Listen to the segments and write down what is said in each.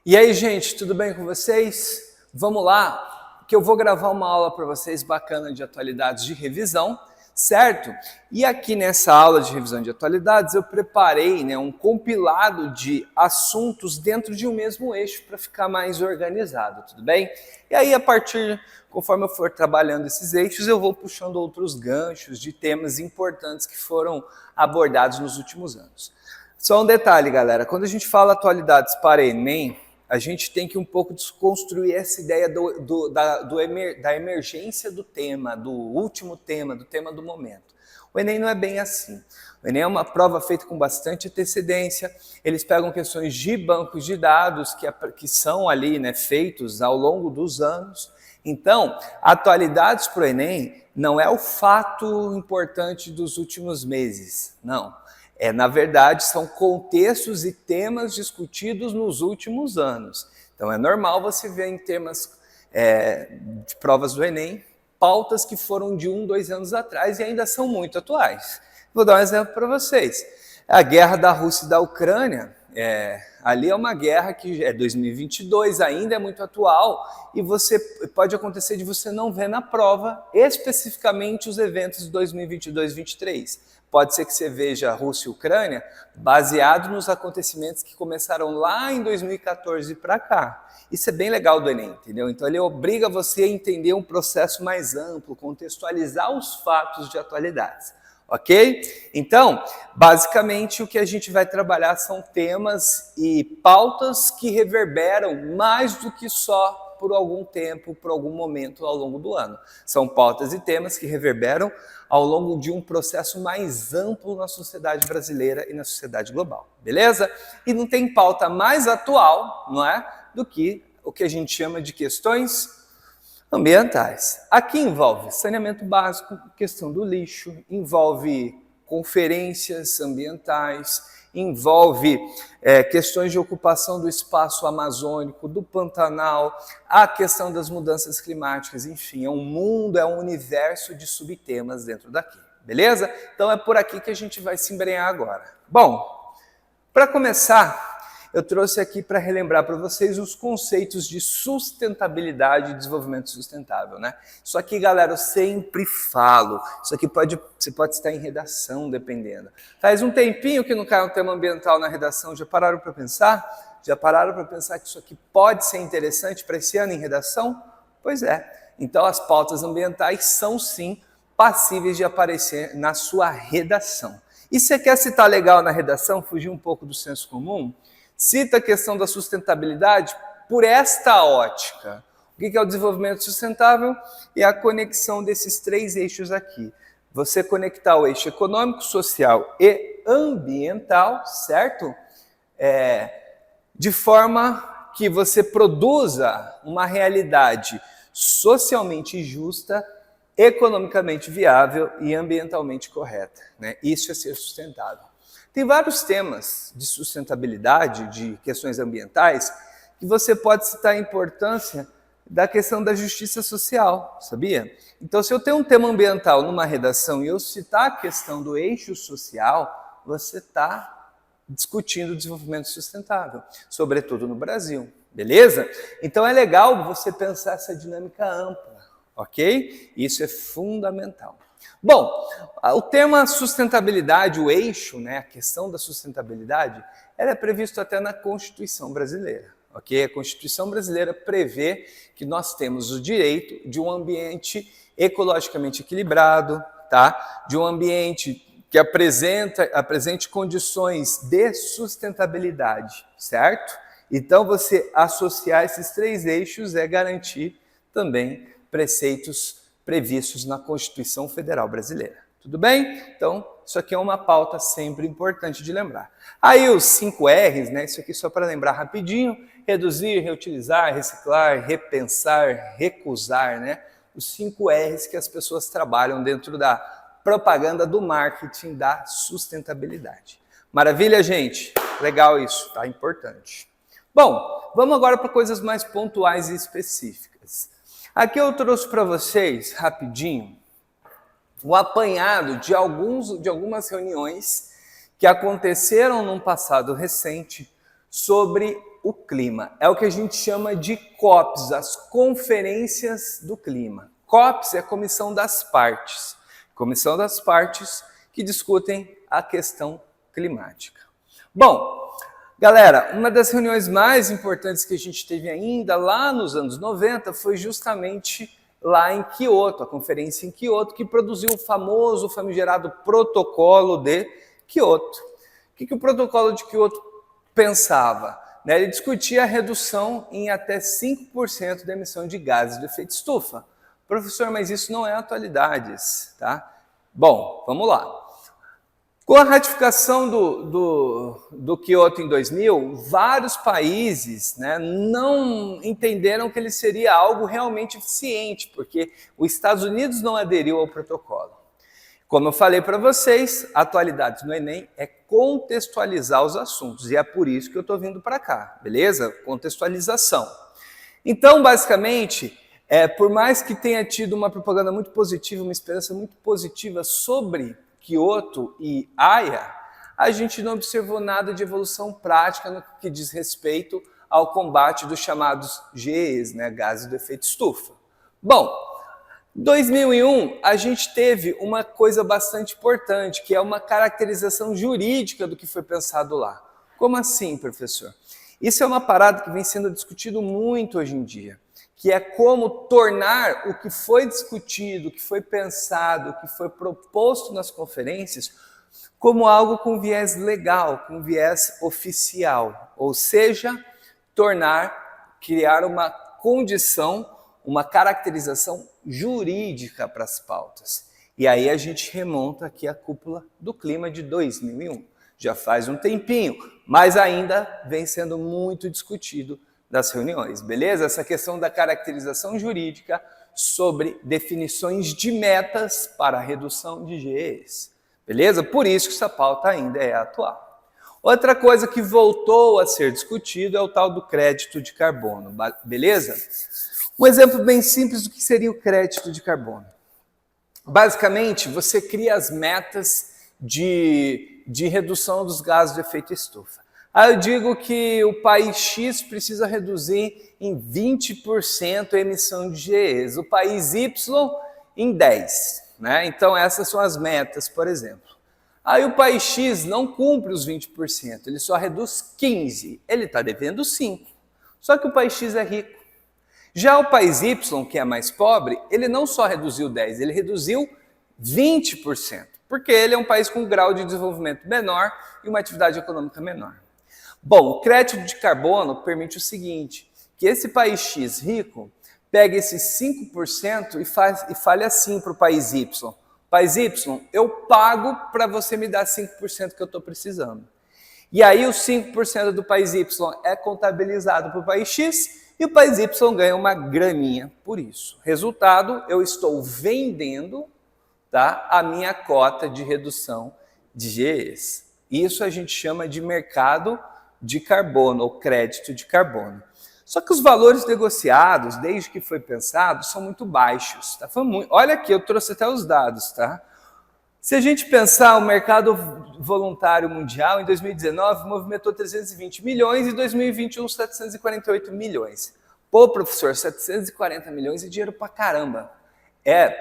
E aí, gente, tudo bem com vocês? Vamos lá, que eu vou gravar uma aula para vocês bacana de atualidades de revisão, certo? E aqui nessa aula de revisão de atualidades eu preparei um compilado de assuntos dentro de um mesmo eixo para ficar mais organizado, tudo bem? E aí, conforme eu for trabalhando esses eixos, eu vou puxando outros ganchos de temas importantes que foram abordados nos últimos anos. Só um detalhe, galera, quando a gente fala atualidades para Enem, a gente tem que um pouco desconstruir essa ideia da emergência do tema, do último tema, do tema do momento. O Enem não é bem assim. O Enem é uma prova feita com bastante antecedência, eles pegam questões de bancos de dados que são ali feitos ao longo dos anos. Então, atualidades para o Enem não é o fato importante dos últimos meses, não. Na verdade, são contextos e temas discutidos nos últimos anos. Então, é normal você ver em temas de provas do Enem, pautas que foram de 1, 2 anos atrás e ainda são muito atuais. Vou dar um exemplo para vocês. A guerra da Rússia e da Ucrânia, ali é uma guerra que é 2022, ainda é muito atual, e pode acontecer de você não ver na prova especificamente os eventos de 2022 e 2023. Pode ser que você veja a Rússia e a Ucrânia baseado nos acontecimentos que começaram lá em 2014 para cá. Isso é bem legal do Enem, entendeu? Então ele obriga você a entender um processo mais amplo, contextualizar os fatos de atualidades. Ok? Então, basicamente o que a gente vai trabalhar são temas e pautas que reverberam mais do que só por algum tempo, por algum momento ao longo do ano. São pautas e temas que reverberam ao longo de um processo mais amplo na sociedade brasileira e na sociedade global, beleza? E não tem pauta mais atual, não é, do que o que a gente chama de questões ambientais. Aqui envolve saneamento básico, questão do lixo, envolve conferências ambientais, envolve questões de ocupação do espaço amazônico, do Pantanal, a questão das mudanças climáticas, enfim, é um mundo, é um universo de subtemas dentro daqui, beleza? Então é por aqui que a gente vai se embrenhar agora. Bom, para começar, eu trouxe aqui para relembrar para vocês os conceitos de sustentabilidade e desenvolvimento sustentável, né? Isso aqui, galera, eu sempre falo. Isso aqui você pode estar em redação, dependendo. Faz um tempinho que não cai um tema ambiental na redação. Já pararam para pensar? Já pararam para pensar que isso aqui pode ser interessante para esse ano em redação? Pois é. Então, as pautas ambientais são, sim, passíveis de aparecer na sua redação. E se você quer citar legal na redação, fugir um pouco do senso comum, cita a questão da sustentabilidade por esta ótica. O que é o desenvolvimento sustentável? É a conexão desses 3 eixos aqui. Você conectar o eixo econômico, social e ambiental, certo? De forma que você produza uma realidade socialmente justa, economicamente viável e ambientalmente correta, né? Isso é ser sustentável. Tem vários temas de sustentabilidade, de questões ambientais, que você pode citar a importância da questão da justiça social, sabia? Então, se eu tenho um tema ambiental numa redação e eu citar a questão do eixo social, você está discutindo o desenvolvimento sustentável, sobretudo no Brasil, beleza? Então, é legal você pensar essa dinâmica ampla, ok? Isso é fundamental. Bom, o tema sustentabilidade, o eixo, a questão da sustentabilidade, ela é previsto até na Constituição brasileira, ok? A Constituição brasileira prevê que nós temos o direito de um ambiente ecologicamente equilibrado, tá? De um ambiente que apresente condições de sustentabilidade, certo? Então, você associar esses 3 eixos é garantir também preceitos previstos na Constituição Federal Brasileira. Tudo bem? Então, isso aqui é uma pauta sempre importante de lembrar. Aí os 5 R's, isso aqui só para lembrar rapidinho: reduzir, reutilizar, reciclar, repensar, recusar, os 5 R's que as pessoas trabalham dentro da propaganda do marketing da sustentabilidade. Maravilha, gente? Legal isso, tá? Importante. Bom, vamos agora para coisas mais pontuais e específicas. Aqui eu trouxe para vocês, rapidinho, o apanhado de algumas reuniões que aconteceram num passado recente sobre o clima. É o que a gente chama de COPs, as Conferências do Clima. COPs é a Comissão das Partes. Comissão das Partes que discutem a questão climática. Bom, galera, uma das reuniões mais importantes que a gente teve ainda lá nos anos 90 foi justamente lá em Kyoto, a conferência em Kyoto, que produziu o famoso, famigerado Protocolo de Kyoto. O que o Protocolo de Kyoto pensava? Ele discutia a redução em até 5% da emissão de gases de efeito estufa. Professor, mas isso não é atualidades, tá? Bom, vamos lá. Com a ratificação do Kyoto em 2000, vários países não entenderam que ele seria algo realmente eficiente, porque os Estados Unidos não aderiu ao protocolo. Como eu falei para vocês, atualidades no Enem é contextualizar os assuntos, e é por isso que eu estou vindo para cá, beleza? Contextualização. Então, basicamente, por mais que tenha tido uma propaganda muito positiva, uma esperança muito positiva sobre Kyoto e Haia, a gente não observou nada de evolução prática no que diz respeito ao combate dos chamados GEs, gases do efeito estufa. Bom, em 2001 a gente teve uma coisa bastante importante, que é uma caracterização jurídica do que foi pensado lá. Como assim, professor? Isso é uma parada que vem sendo discutido muito hoje em dia, que é como tornar o que foi discutido, o que foi pensado, o que foi proposto nas conferências, como algo com viés legal, com viés oficial. Ou seja, criar uma condição, uma caracterização jurídica para as pautas. E aí a gente remonta aqui à cúpula do clima de 2001. Já faz um tempinho, mas ainda vem sendo muito discutido das reuniões, beleza? Essa questão da caracterização jurídica sobre definições de metas para a redução de GEs, beleza? Por isso que essa pauta ainda é atual. Outra coisa que voltou a ser discutido é o tal do crédito de carbono, beleza? Um exemplo bem simples do que seria o crédito de carbono. Basicamente, você cria as metas de redução dos gases de efeito estufa. Aí eu digo que o país X precisa reduzir em 20% a emissão de GEs, o país Y em 10%. Então essas são as metas, por exemplo. Aí o país X não cumpre os 20%, ele só reduz 15%, ele está devendo 5%. Só que o país X é rico. Já o país Y, que é mais pobre, ele não só reduziu 10%, ele reduziu 20%, porque ele é um país com um grau de desenvolvimento menor e uma atividade econômica menor. Bom, o crédito de carbono permite o seguinte, que esse país X rico pegue esses 5% e fale assim para o país Y. País Y, eu pago para você me dar 5% que eu estou precisando. E aí os 5% do país Y é contabilizado para o país X e o país Y ganha uma graninha por isso. Resultado, eu estou vendendo a minha cota de redução de GEs. Isso a gente chama de mercado de carbono, ou crédito de carbono. Só que os valores negociados, desde que foi pensado, são muito baixos. Tá? Olha aqui, eu trouxe até os dados. Tá? Se a gente pensar, o mercado voluntário mundial, em 2019, movimentou 320 milhões e em 2021, 748 milhões. Pô, professor, 740 milhões é dinheiro pra caramba.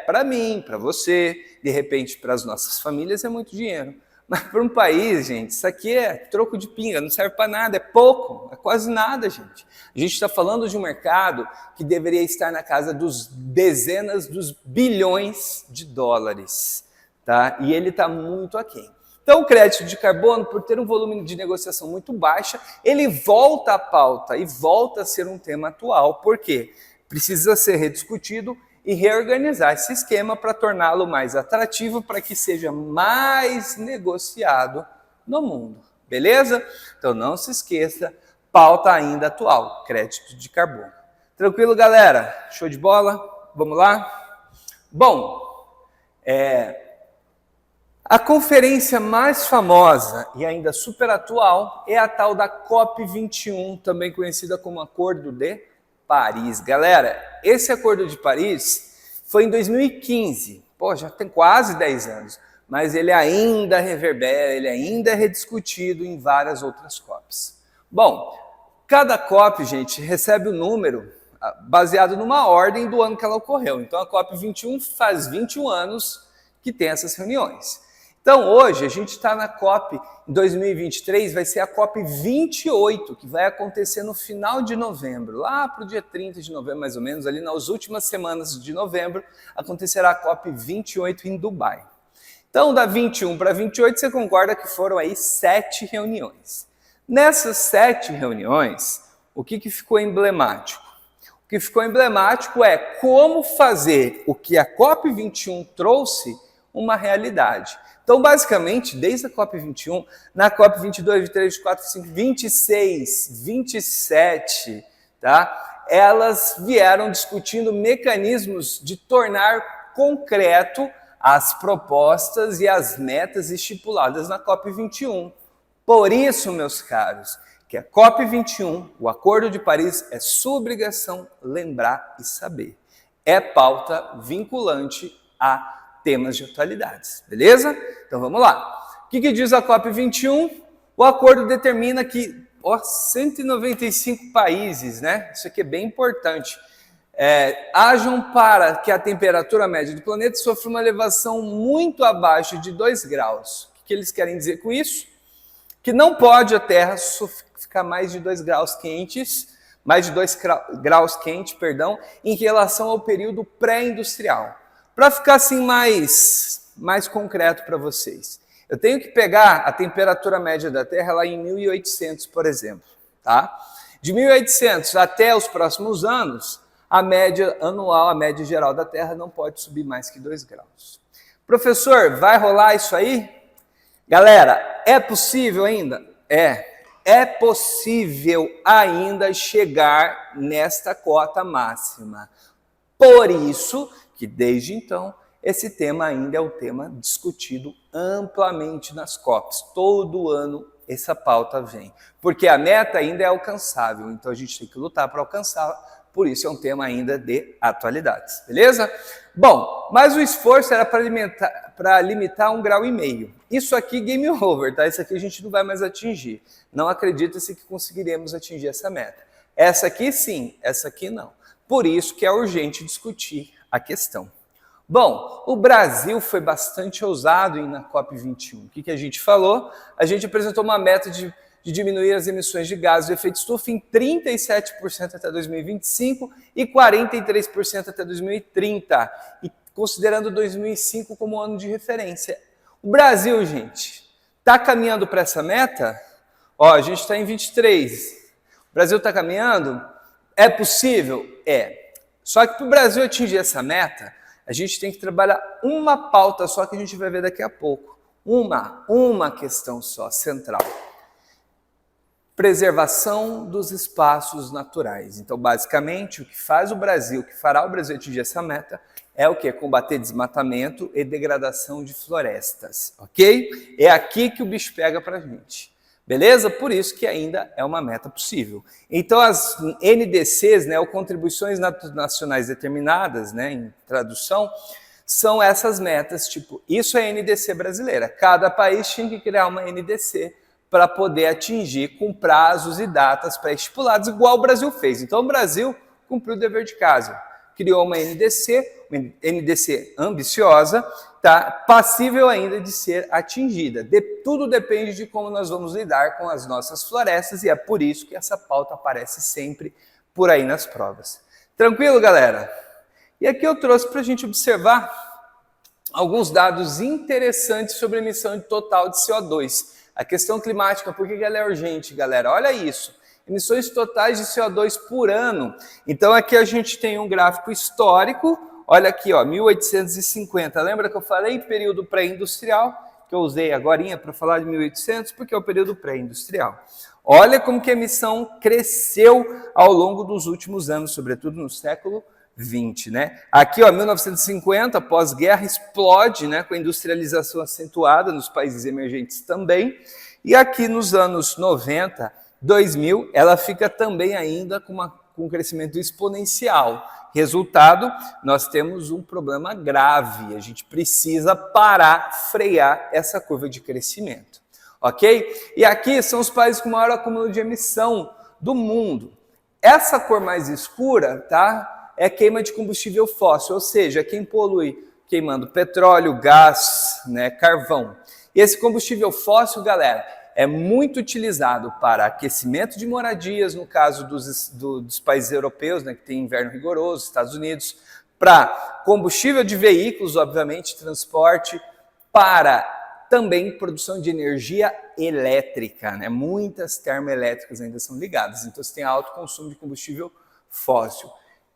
Para mim, para você, de repente, para as nossas famílias, é muito dinheiro. Mas para um país, gente, isso aqui é troco de pinga, não serve para nada, é pouco, é quase nada, gente. A gente está falando de um mercado que deveria estar na casa dos dezenas dos bilhões de dólares, tá? E ele está muito aquém. Então, o crédito de carbono, por ter um volume de negociação muito baixa, ele volta à pauta e volta a ser um tema atual. Por quê? Precisa ser rediscutido e reorganizar esse esquema para torná-lo mais atrativo, para que seja mais negociado no mundo, beleza? Então não se esqueça, pauta ainda atual, crédito de carbono. Tranquilo, galera? Show de bola? Vamos lá? Bom, a conferência mais famosa e ainda super atual é a tal da COP21, também conhecida como Acordo de Paris. Galera, esse Acordo de Paris foi em 2015, já tem quase 10 anos, mas ele ainda reverbera, ele ainda é rediscutido em várias outras COPs. Bom, cada COP, gente, recebe o número baseado numa ordem do ano que ela ocorreu. Então, a COP 21 faz 21 anos que tem essas reuniões. Então, hoje, a gente está na COP em 2023, vai ser a COP 28, que vai acontecer no final de novembro, lá para o dia 30 de novembro, mais ou menos, ali nas últimas semanas de novembro, acontecerá a COP 28 em Dubai. Então, da 21 para 28, você concorda que foram aí 7 reuniões. Nessas 7 reuniões, o que ficou emblemático? O que ficou emblemático é como fazer o que a COP 21 trouxe uma realidade. Então, basicamente, desde a COP 21, na COP 22, 23, 24, 25, 26, 27, tá? Elas vieram discutindo mecanismos de tornar concreto as propostas e as metas estipuladas na COP 21. Por isso, meus caros, que a COP 21, o Acordo de Paris, é sua obrigação lembrar e saber. É pauta vinculante a temas de atualidades, beleza? Então vamos lá. O que diz a COP 21? O acordo determina que 195 países, né? Isso aqui é bem importante. Hajam para que a temperatura média do planeta sofra uma elevação muito abaixo de 2 graus. O que eles querem dizer com isso? Que não pode a Terra ficar mais de 2 graus quentes, em relação ao período pré-industrial. Para ficar assim mais concreto para vocês, eu tenho que pegar a temperatura média da Terra lá em 1800, por exemplo, tá? De 1800 até os próximos anos, a média anual, a média geral da Terra não pode subir mais que 2 graus. Professor, vai rolar isso aí? Galera, é possível ainda? É possível ainda chegar nesta cota máxima. Por isso que desde então esse tema ainda é o tema discutido amplamente nas COPs. Todo ano essa pauta vem, porque a meta ainda é alcançável, então a gente tem que lutar para alcançá-la, por isso é um tema ainda de atualidades, beleza? Bom, mas o esforço era para limitar 1,5 graus. Isso aqui game over, tá? Isso aqui a gente não vai mais atingir. Não acredita-se que conseguiremos atingir essa meta. Essa aqui sim, essa aqui não. Por isso que é urgente discutir a questão. Bom, o Brasil foi bastante ousado na COP21. O que a gente falou? A gente apresentou uma meta de diminuir as emissões de gases de efeito estufa em 37% até 2025 e 43% até 2030, e considerando 2005 como ano de referência. O Brasil, gente, está caminhando para essa meta? A gente está em 23. O Brasil está caminhando? É possível? É. Só que para o Brasil atingir essa meta, a gente tem que trabalhar uma pauta só que a gente vai ver daqui a pouco. Uma questão só, central. Preservação dos espaços naturais. Então, basicamente, o que faz o Brasil, o que fará o Brasil atingir essa meta é o quê? Combater desmatamento e degradação de florestas, ok? É aqui que o bicho pega pra gente. Beleza? Por isso que ainda é uma meta possível. Então, as NDCs, né, ou Contribuições Nacionais Determinadas, né, em tradução, são essas metas, tipo, isso é NDC brasileira. Cada país tinha que criar uma NDC para poder atingir com prazos e datas pré-estipulados, igual o Brasil fez. Então, o Brasil cumpriu o dever de casa. Criou uma NDC ambiciosa, tá? Passível ainda de ser atingida. Tudo depende de como nós vamos lidar com as nossas florestas, e é por isso que essa pauta aparece sempre por aí nas provas. Tranquilo, galera? E aqui eu trouxe para a gente observar alguns dados interessantes sobre a emissão total de CO2. A questão climática, por que ela é urgente, galera? Olha isso. Emissões totais de CO2 por ano. Então, aqui a gente tem um gráfico histórico. Olha aqui, 1850. Lembra que eu falei período pré-industrial? Que eu usei agorinha para falar de 1800, porque é o período pré-industrial. Olha como que a emissão cresceu ao longo dos últimos anos, sobretudo no século XX, né? Aqui, 1950, pós-guerra, explode, né, com a industrialização acentuada nos países emergentes também. E aqui nos anos 90, 2000, ela fica também ainda com um crescimento exponencial. Resultado, nós temos um problema grave. A gente precisa parar, frear essa curva de crescimento. Ok? E aqui são os países com maior acúmulo de emissão do mundo. Essa cor mais escura, tá? É queima de combustível fóssil, ou seja, é quem polui queimando petróleo, gás, né, carvão. E esse combustível fóssil, galera, é muito utilizado para aquecimento de moradias, no caso dos países europeus, né, que tem inverno rigoroso, Estados Unidos, para combustível de veículos, obviamente, transporte, para também produção de energia elétrica, né? Muitas termoelétricas ainda são ligadas, então você tem alto consumo de combustível fóssil.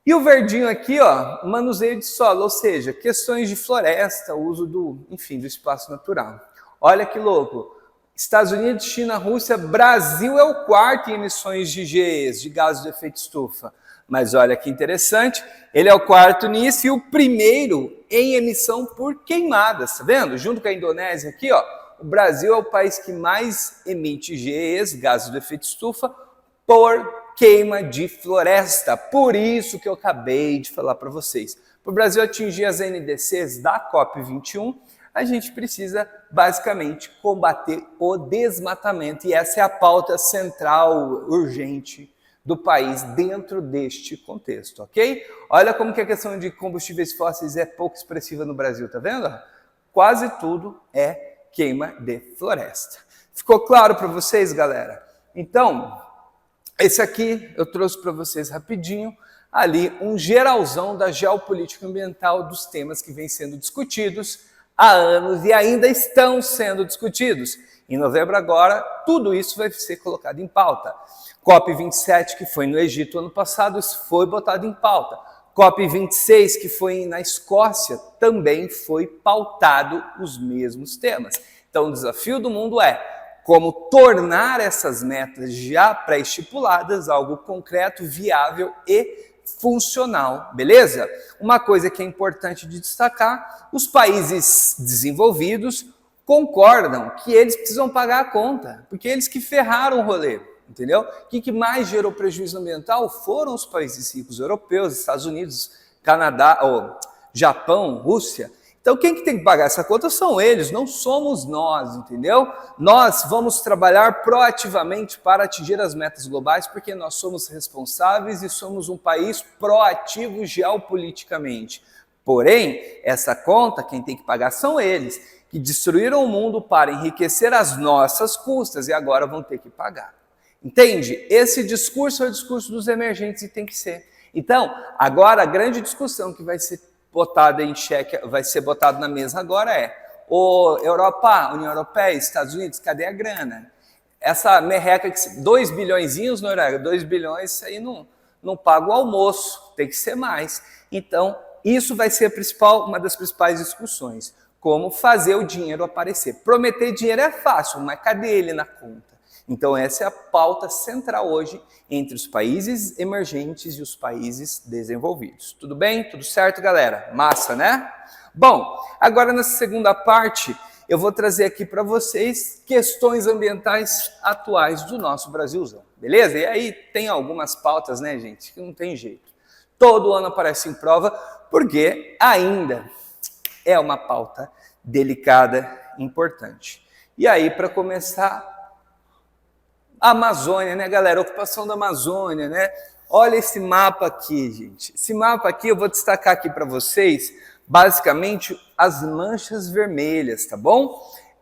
E o verdinho aqui, ó, manuseio de solo, ou seja, questões de floresta, uso do espaço natural. Olha que louco, Estados Unidos, China, Rússia, Brasil é o quarto em emissões de GEs, de gases de efeito estufa. Mas olha que interessante, ele é o quarto nisso e o primeiro em emissão por queimadas, tá vendo? Junto com a Indonésia aqui, ó, o Brasil é o país que mais emite GEs, gases de efeito estufa, por queima de floresta. Por isso que eu acabei de falar para vocês. Para o Brasil atingir as NDCs da COP21, a gente precisa basicamente combater o desmatamento e essa é a pauta central, urgente, do país dentro deste contexto, ok? Olha como que a questão de combustíveis fósseis é pouco expressiva no Brasil, tá vendo? Quase tudo é queima de floresta. Ficou claro para vocês, galera? Então, esse aqui eu trouxe para vocês rapidinho, ali um geralzão da geopolítica ambiental dos temas que vêm sendo discutidos há anos e ainda estão sendo discutidos. Em novembro agora, tudo isso vai ser colocado em pauta. COP27, que foi no Egito ano passado, isso foi botado em pauta. COP26, que foi na Escócia, também foi pautado os mesmos temas. Então, o desafio do mundo é como tornar essas metas já pré-estipuladas algo concreto, viável e funcional, beleza? Uma coisa que é importante de destacar, os países desenvolvidos concordam que eles precisam pagar a conta, porque eles que ferraram o rolê. Entendeu? O que mais gerou prejuízo ambiental foram os países ricos europeus, Estados Unidos, Canadá, Japão, Rússia. Então quem que tem que pagar essa conta são eles, não somos nós, entendeu? Nós vamos trabalhar proativamente para atingir as metas globais porque nós somos responsáveis e somos um país proativo geopoliticamente. Porém, essa conta quem tem que pagar são eles, que destruíram o mundo para enriquecer às nossas custas e agora vão ter que pagar. Entende? Esse discurso é o discurso dos emergentes e tem que ser. Então, agora a grande discussão que vai ser botada em xeque, vai ser botada na mesa agora é: Europa, União Europeia, Estados Unidos, cadê a grana? Essa merreca, 2 bilhõezinhos, Noruega, 2 bilhões, isso aí não paga o almoço, tem que ser mais. Então, isso vai ser uma das principais discussões. Como fazer o dinheiro aparecer. Prometer dinheiro é fácil, mas cadê ele na conta? Então essa é a pauta central hoje entre os países emergentes e os países desenvolvidos. Tudo bem? Tudo certo, galera? Massa, né? Bom, agora nessa segunda parte eu vou trazer aqui para vocês questões ambientais atuais do nosso Brasilzão, beleza? E aí tem algumas pautas, né, gente, que não tem jeito. Todo ano aparece em prova porque ainda é uma pauta delicada, importante. E aí, para começar, a Amazônia, né, galera? A ocupação da Amazônia, né? Olha esse mapa aqui, gente. Esse mapa aqui eu vou destacar aqui para vocês, basicamente, as manchas vermelhas, tá bom?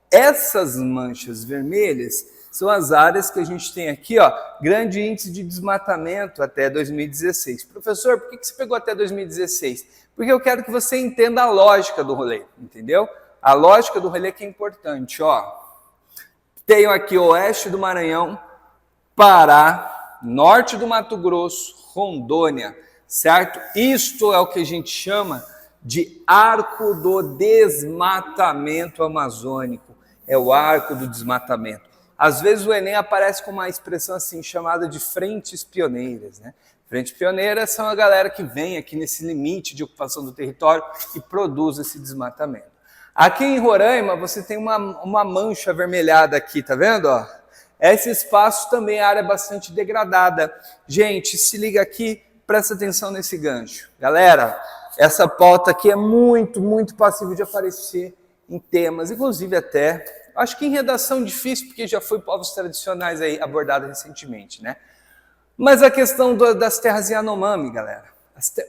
Essas manchas vermelhas são as áreas que a gente tem aqui, ó, grande índice de desmatamento até 2016. Professor, por que você pegou até 2016? Porque eu quero que você entenda a lógica do rolê, entendeu? A lógica do rolê que é importante, ó. Tenho aqui o oeste do Maranhão, Pará, norte do Mato Grosso, Rondônia, certo? Isto é o que a gente chama de arco do desmatamento amazônico. É o arco do desmatamento. Às vezes o Enem aparece com uma expressão assim, chamada de frentes pioneiras, né? Frentes pioneiras são a galera que vem aqui nesse limite de ocupação do território e produz esse desmatamento. Aqui em Roraima, você tem uma mancha avermelhada aqui, tá vendo? Ó? Esse espaço também é área bastante degradada. Gente, se liga aqui, presta atenção nesse gancho. Galera, essa pauta aqui é muito, muito passível de aparecer em temas, inclusive até, acho que em redação difícil, porque já foi povos tradicionais aí abordado recentemente, né? Mas a questão das terras Yanomami, galera.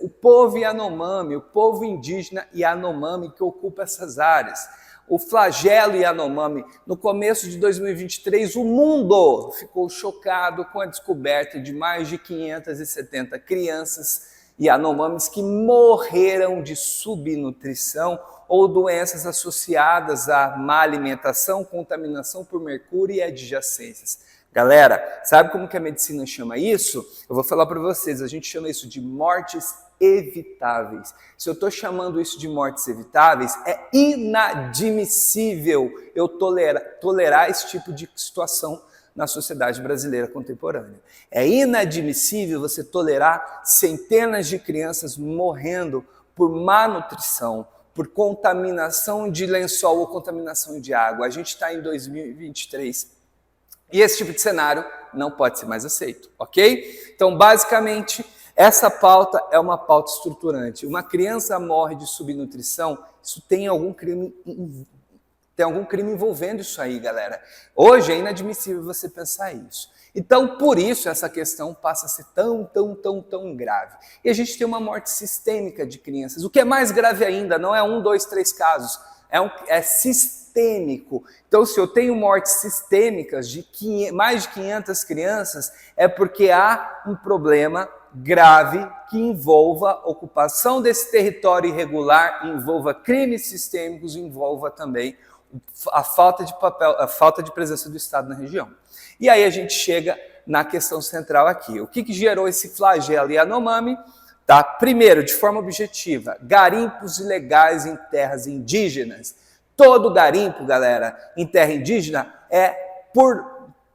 O povo Yanomami, o povo indígena Yanomami que ocupa essas áreas. O flagelo Yanomami. No começo de 2023, o mundo ficou chocado com a descoberta de mais de 570 crianças Yanomamis que morreram de subnutrição ou doenças associadas à má alimentação, contaminação por mercúrio e adjacências. Galera, sabe como que a medicina chama isso? Eu vou falar para vocês, a gente chama isso de mortes evitáveis. Se eu estou chamando isso de mortes evitáveis, é inadmissível eu tolerar esse tipo de situação na sociedade brasileira contemporânea. É inadmissível você tolerar centenas de crianças morrendo por má nutrição, por contaminação de lençol ou contaminação de água. A gente está em 2023 e esse tipo de cenário não pode ser mais aceito, ok? Então, basicamente, essa pauta é uma pauta estruturante. Uma criança morre de subnutrição, isso tem algum crime envolvendo isso aí, galera. Hoje é inadmissível você pensar isso. Então, por isso, essa questão passa a ser tão grave. E a gente tem uma morte sistêmica de crianças. O que é mais grave ainda, não é 1, 2, 3 casos, é sistêmico. Então, se eu tenho mortes sistêmicas de mais de 500 crianças, é porque há um problema grave que envolva ocupação desse território irregular, envolva crimes sistêmicos, envolva também a falta de presença do Estado na região. E aí a gente chega na questão central aqui. O que gerou esse flagelo Yanomami? Tá? Primeiro, de forma objetiva, garimpos ilegais em terras indígenas. Todo garimpo, galera, em terra indígena é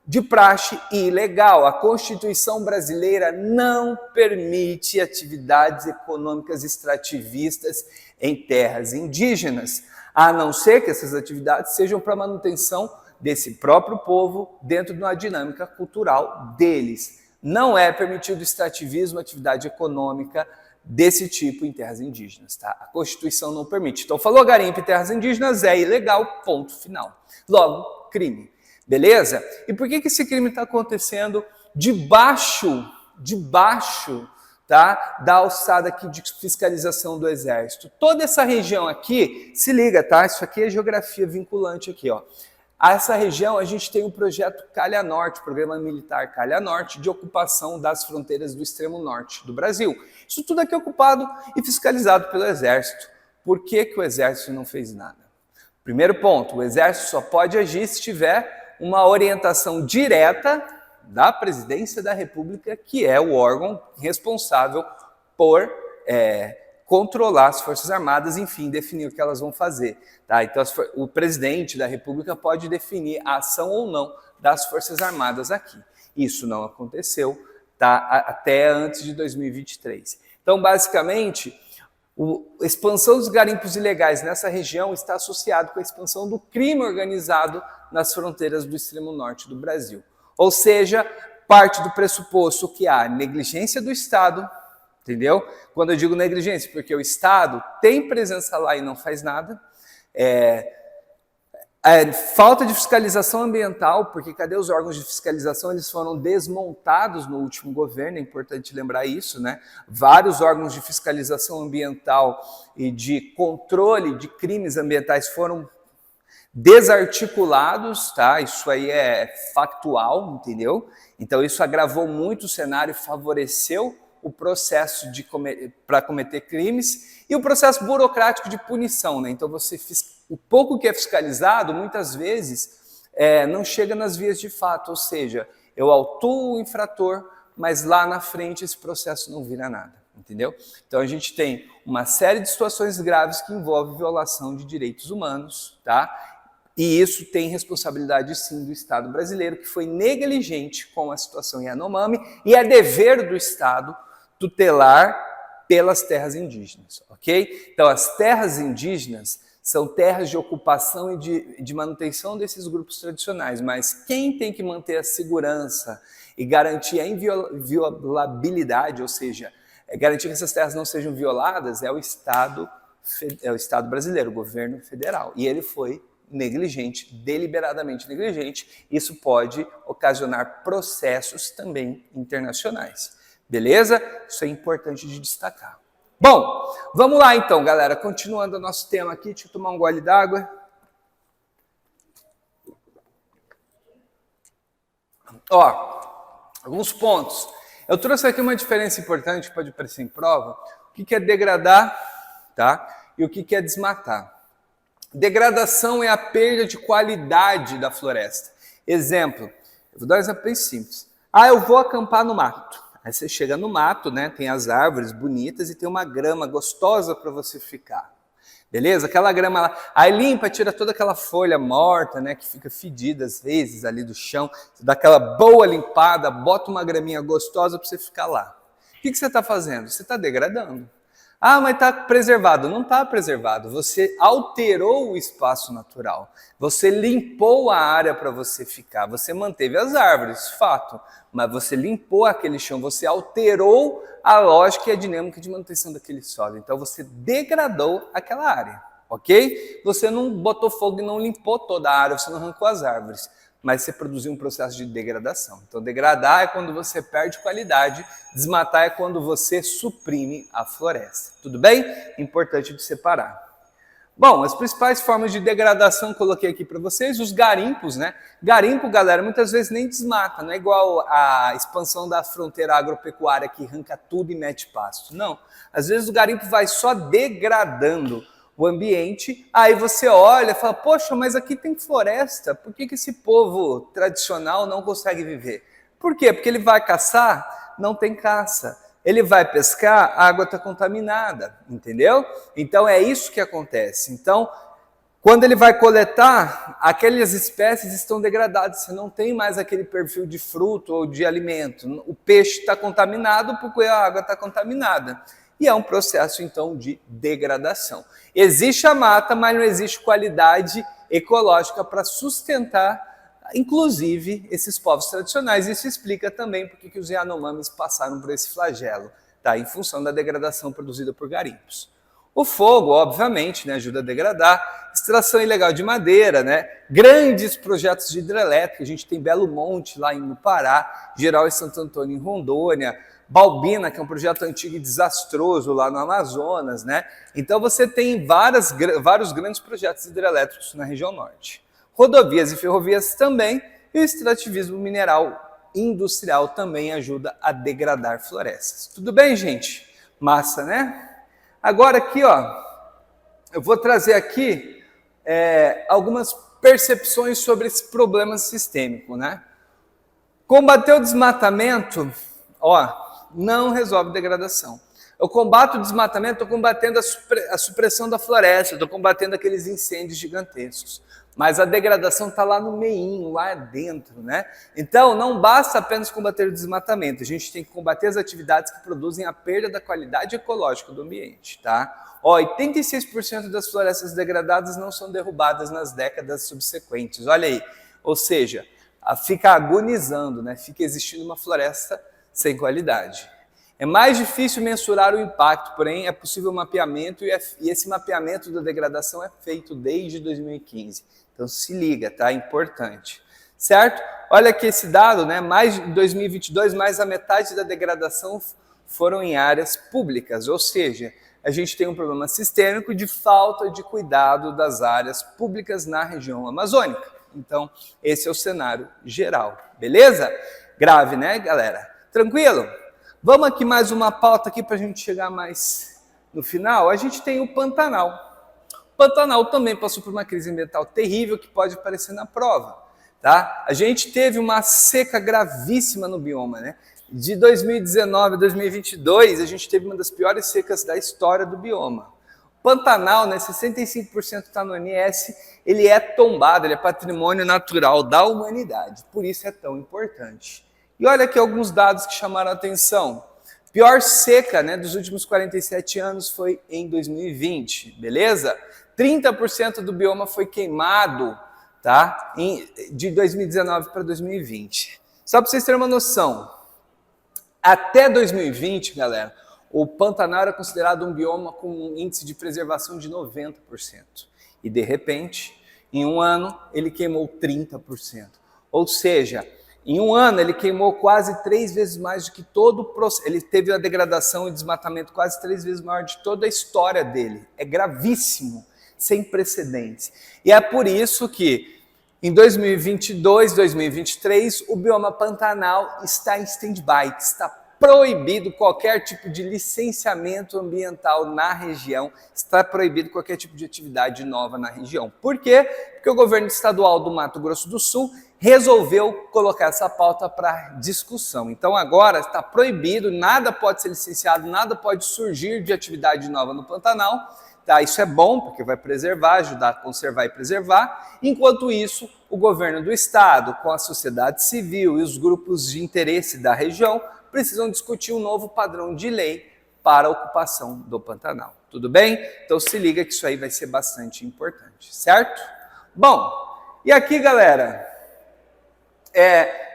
de praxe ilegal. A Constituição brasileira não permite atividades econômicas extrativistas em terras indígenas, a não ser que essas atividades sejam para manutenção desse próprio povo dentro de uma dinâmica cultural deles. Não é permitido extrativismo, atividade econômica desse tipo em terras indígenas, tá? A Constituição não permite. Então, falou garimpo em terras indígenas, é ilegal, ponto final. Logo, crime. Beleza? E por que esse crime está acontecendo debaixo, tá, da alçada aqui de fiscalização do Exército? Toda essa região aqui, se liga, tá? Isso aqui é geografia vinculante aqui, ó. A essa região a gente tem o projeto Calha Norte, Programa Militar Calha Norte, de ocupação das fronteiras do extremo norte do Brasil. Isso tudo aqui é ocupado e fiscalizado pelo Exército. Por que o Exército não fez nada? Primeiro ponto, o Exército só pode agir se tiver uma orientação direta da Presidência da República, que é o órgão responsável por controlar as Forças Armadas, enfim, definir o que elas vão fazer. Tá? Então, o presidente da República pode definir a ação ou não das Forças Armadas aqui. Isso não aconteceu, tá? Até antes de 2023. Então, basicamente, a expansão dos garimpos ilegais nessa região está associado com a expansão do crime organizado nas fronteiras do extremo norte do Brasil. Ou seja, parte do pressuposto que há negligência do Estado, entendeu? Quando eu digo negligência, porque o Estado tem presença lá e não faz nada. Falta de fiscalização ambiental, porque cadê os órgãos de fiscalização? Eles foram desmontados no último governo, é importante lembrar isso, né? Vários órgãos de fiscalização ambiental e de controle de crimes ambientais foram desarticulados, tá? Isso aí é factual, entendeu? Então isso agravou muito o cenário, favoreceu o processo para cometer crimes e o processo burocrático de punição, né? Então o pouco que é fiscalizado, muitas vezes, não chega nas vias de fato, ou seja, eu autuo o infrator, mas lá na frente esse processo não vira nada, entendeu? Então a gente tem uma série de situações graves que envolvem violação de direitos humanos, tá? E isso tem responsabilidade sim do Estado brasileiro, que foi negligente com a situação Yanomami, e é dever do Estado tutelar pelas terras indígenas, ok? Então as terras indígenas são terras de ocupação e de manutenção desses grupos tradicionais, mas quem tem que manter a segurança e garantir a inviolabilidade, ou seja, garantir que essas terras não sejam violadas, é o Estado brasileiro, o governo federal, e ele foi negligente, deliberadamente negligente. Isso pode ocasionar processos também internacionais. Beleza? Isso é importante de destacar. Bom, vamos lá então, galera. Continuando o nosso tema aqui, deixa eu tomar um gole d'água. Ó, alguns pontos. Eu trouxe aqui uma diferença importante que pode aparecer em prova. O que é degradar, tá? E o que é desmatar. Degradação é a perda de qualidade da floresta. Exemplo, eu vou dar um exemplo bem simples. Eu vou acampar no mato. Aí você chega no mato, né? Tem as árvores bonitas e tem uma grama gostosa para você ficar. Beleza? Aquela grama lá, aí limpa, tira toda aquela folha morta, né, que fica fedida às vezes ali do chão, você dá aquela boa limpada, bota uma graminha gostosa para você ficar lá. O que você está fazendo? Você está degradando. Mas está preservado. Não está preservado. Você alterou o espaço natural. Você limpou a área para você ficar. Você manteve as árvores, fato. Mas você limpou aquele chão. Você alterou a lógica e a dinâmica de manutenção daquele solo. Então você degradou aquela área, ok? Você não botou fogo e não limpou toda a área. Você não arrancou as árvores. Mas você produziu um processo de degradação. Então, degradar é quando você perde qualidade, desmatar é quando você suprime a floresta. Tudo bem? Importante de separar. Bom, as principais formas de degradação coloquei aqui para vocês, os garimpos, né? Garimpo, galera, muitas vezes nem desmata, não é igual a expansão da fronteira agropecuária que arranca tudo e mete pasto. Não, às vezes o garimpo vai só degradando o ambiente, aí você olha e fala, poxa, mas aqui tem floresta, por que esse povo tradicional não consegue viver? Por quê? Porque ele vai caçar, não tem caça. Ele vai pescar, a água está contaminada, entendeu? Então é isso que acontece. Então, quando ele vai coletar, aquelas espécies estão degradadas, você não tem mais aquele perfil de fruto ou de alimento. O peixe está contaminado porque a água está contaminada. E é um processo, então, de degradação. Existe a mata, mas não existe qualidade ecológica para sustentar, inclusive, esses povos tradicionais. Isso explica também por que os Yanomamis passaram por esse flagelo, tá? Em função da degradação produzida por garimpos. O fogo, obviamente, né, ajuda a degradar. Extração ilegal de madeira, né? Grandes projetos de hidrelétrica. A gente tem Belo Monte, lá no Pará, Geral e Santo Antônio, em Rondônia, Balbina, que é um projeto antigo e desastroso lá no Amazonas, né? Então você tem vários grandes projetos hidrelétricos na região norte. Rodovias e ferrovias também, e o extrativismo mineral industrial também ajuda a degradar florestas. Tudo bem, gente? Massa, né? Agora aqui, ó, eu vou trazer aqui algumas percepções sobre esse problema sistêmico, né? Combater o desmatamento, não resolve degradação. Eu combato o desmatamento, estou combatendo a supressão da floresta, estou combatendo aqueles incêndios gigantescos. Mas a degradação está lá no meinho, lá dentro, né? Então, não basta apenas combater o desmatamento, a gente tem que combater as atividades que produzem a perda da qualidade ecológica do ambiente, tá? 86% das florestas degradadas não são derrubadas nas décadas subsequentes, olha aí. Ou seja, fica agonizando, né? Fica existindo uma floresta sem qualidade. É mais difícil mensurar o impacto, porém é possível mapeamento e esse mapeamento da degradação é feito desde 2015. Então se liga, tá? É importante. Certo? Olha aqui esse dado, né? Em 2022, mais da metade da degradação foram em áreas públicas, ou seja, a gente tem um problema sistêmico de falta de cuidado das áreas públicas na região amazônica. Então, esse é o cenário geral, beleza? Grave, né, galera? Tranquilo? Vamos aqui mais uma pauta aqui para a gente chegar mais no final. A gente tem o Pantanal. O Pantanal também passou por uma crise ambiental terrível que pode aparecer na prova, tá? A gente teve uma seca gravíssima no bioma, né? De 2019 a 2022, a gente teve uma das piores secas da história do bioma. O Pantanal, né, 65% está no ONS, ele é tombado, ele é patrimônio natural da humanidade, por isso é tão importante. E olha aqui alguns dados que chamaram a atenção. Pior seca, né, dos últimos 47 anos foi em 2020, beleza? 30% do bioma foi queimado, tá? De 2019 para 2020. Só para vocês terem uma noção, até 2020, galera, o Pantanal era considerado um bioma com um índice de preservação de 90%. E de repente, Em um ano, ele queimou 30%. Ou seja, em um ano, ele queimou quase 3 vezes mais do que todo o processo. Ele teve a degradação e desmatamento quase 3 vezes maior de toda a história dele. É gravíssimo, sem precedentes. E é por isso que em 2022, 2023, o bioma Pantanal está em stand-by, está proibido qualquer tipo de licenciamento ambiental na região, está proibido qualquer tipo de atividade nova na região. Por quê? Porque o governo estadual do Mato Grosso do Sul resolveu colocar essa pauta para discussão. Então agora está proibido, nada pode ser licenciado, nada pode surgir de atividade nova no Pantanal. Tá, isso é bom, porque vai preservar, ajudar a conservar e preservar. Enquanto isso, o governo do estado, com a sociedade civil e os grupos de interesse da região, precisam discutir um novo padrão de lei para a ocupação do Pantanal. Tudo bem? Então se liga que isso aí vai ser bastante importante, certo? Bom, e aqui, galera,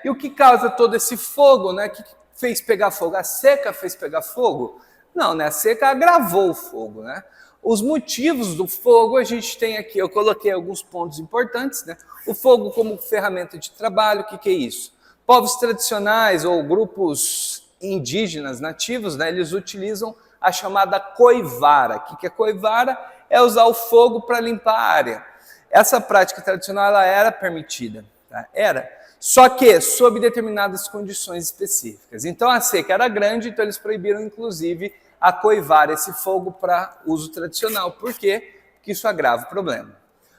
e o que causa todo esse fogo, né? O que fez pegar fogo? A seca fez pegar fogo? Não, né? A seca agravou o fogo, né? Os motivos do fogo a gente tem aqui, eu coloquei alguns pontos importantes, né? O fogo como ferramenta de trabalho, o que é isso? Povos tradicionais ou grupos indígenas nativos, né? Eles utilizam a chamada coivara. O que é coivara? É usar o fogo para limpar a área. Essa prática tradicional ela era permitida, tá? Era. Só que sob determinadas condições específicas. Então a seca era grande, então eles proibiram inclusive a coivar esse fogo para uso tradicional. Por quê? Porque isso agrava o problema.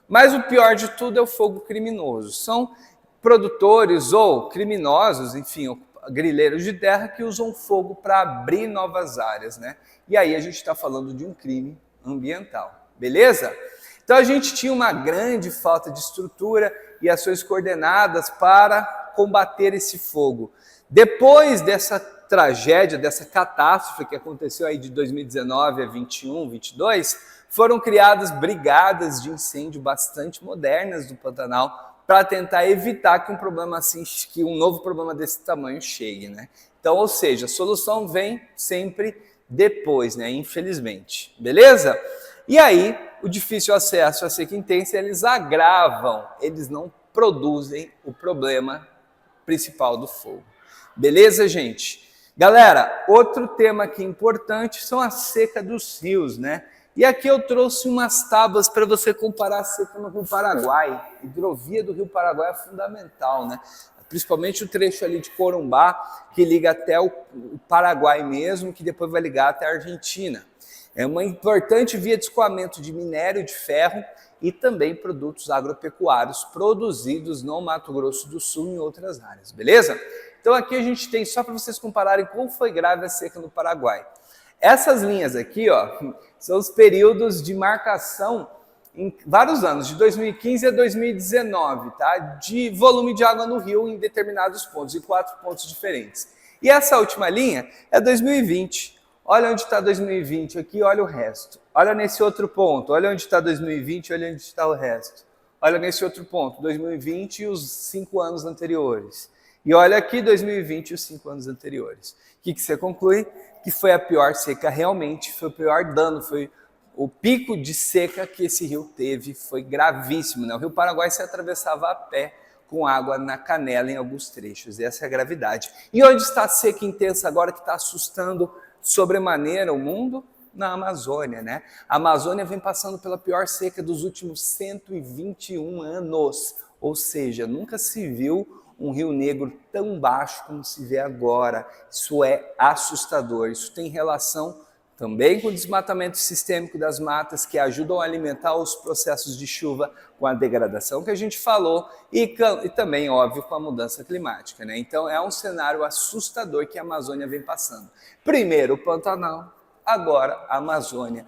Mas o pior de tudo é o fogo criminoso. São produtores ou criminosos, enfim, grileiros de terra que usam fogo para abrir novas áreas, né? E aí a gente está falando de um crime ambiental, beleza? Então a gente tinha uma grande falta de estrutura e ações coordenadas para combater esse fogo. Depois dessa tragédia, dessa catástrofe que aconteceu aí de 2019 a 21, 22, foram criadas brigadas de incêndio bastante modernas do Pantanal para tentar evitar que um problema assim, que um novo problema desse tamanho chegue, né? Então, ou seja, a solução vem sempre depois, né? Infelizmente, beleza? E aí, o difícil acesso à seca intensa, eles agravam, eles não produzem o problema principal do fogo. Beleza, gente? Galera, outro tema aqui importante são a seca dos rios, né? E aqui eu trouxe umas tábuas para você comparar a seca no Rio Paraguai. A hidrovia do Rio Paraguai é fundamental, né? Principalmente o trecho ali de Corumbá, que liga até o Paraguai mesmo, que depois vai ligar até a Argentina. É uma importante via de escoamento de minério de ferro e também produtos agropecuários produzidos no Mato Grosso do Sul e em outras áreas, beleza? Então aqui a gente tem, só para vocês compararem como foi grave a seca no Paraguai. Essas linhas aqui, ó, são os períodos de marcação em vários anos, de 2015 a 2019, tá? De volume de água no rio em determinados pontos, em 4 pontos diferentes. E essa última linha é 2020. Olha onde está 2020 aqui, olha o resto. Olha nesse outro ponto, olha onde está 2020, olha onde está o resto. Olha nesse outro ponto, 2020 e os 5 anos anteriores. E olha aqui 2020 e os 5 anos anteriores. O que você conclui? Que foi a pior seca realmente, foi o pior dano, foi o pico de seca que esse rio teve, foi gravíssimo, né? O Rio Paraguai se atravessava a pé com água na canela em alguns trechos, essa é a gravidade. E onde está a seca intensa agora que está assustando sobremaneira o mundo? Na Amazônia, né? A Amazônia vem passando pela pior seca dos últimos 121 anos, ou seja, nunca se viu um rio negro tão baixo como se vê agora. Isso é assustador. Isso tem relação também com o desmatamento sistêmico das matas, que ajudam a alimentar os processos de chuva, com a degradação que a gente falou, e também, óbvio, com a mudança climática, né? Então é um cenário assustador que a Amazônia vem passando. Primeiro o Pantanal, agora a Amazônia.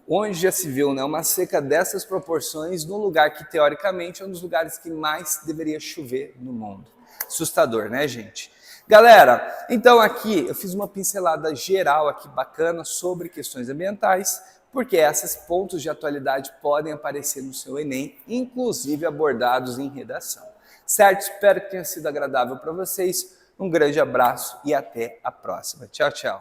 Onde já se viu, né, uma seca dessas proporções num lugar que, teoricamente, é um dos lugares que mais deveria chover no mundo. Assustador, né, gente? Galera, então aqui eu fiz uma pincelada geral aqui bacana sobre questões ambientais, porque esses pontos de atualidade podem aparecer no seu Enem, inclusive abordados em redação. Certo? Espero que tenha sido agradável para vocês. Um grande abraço e até a próxima. Tchau, tchau.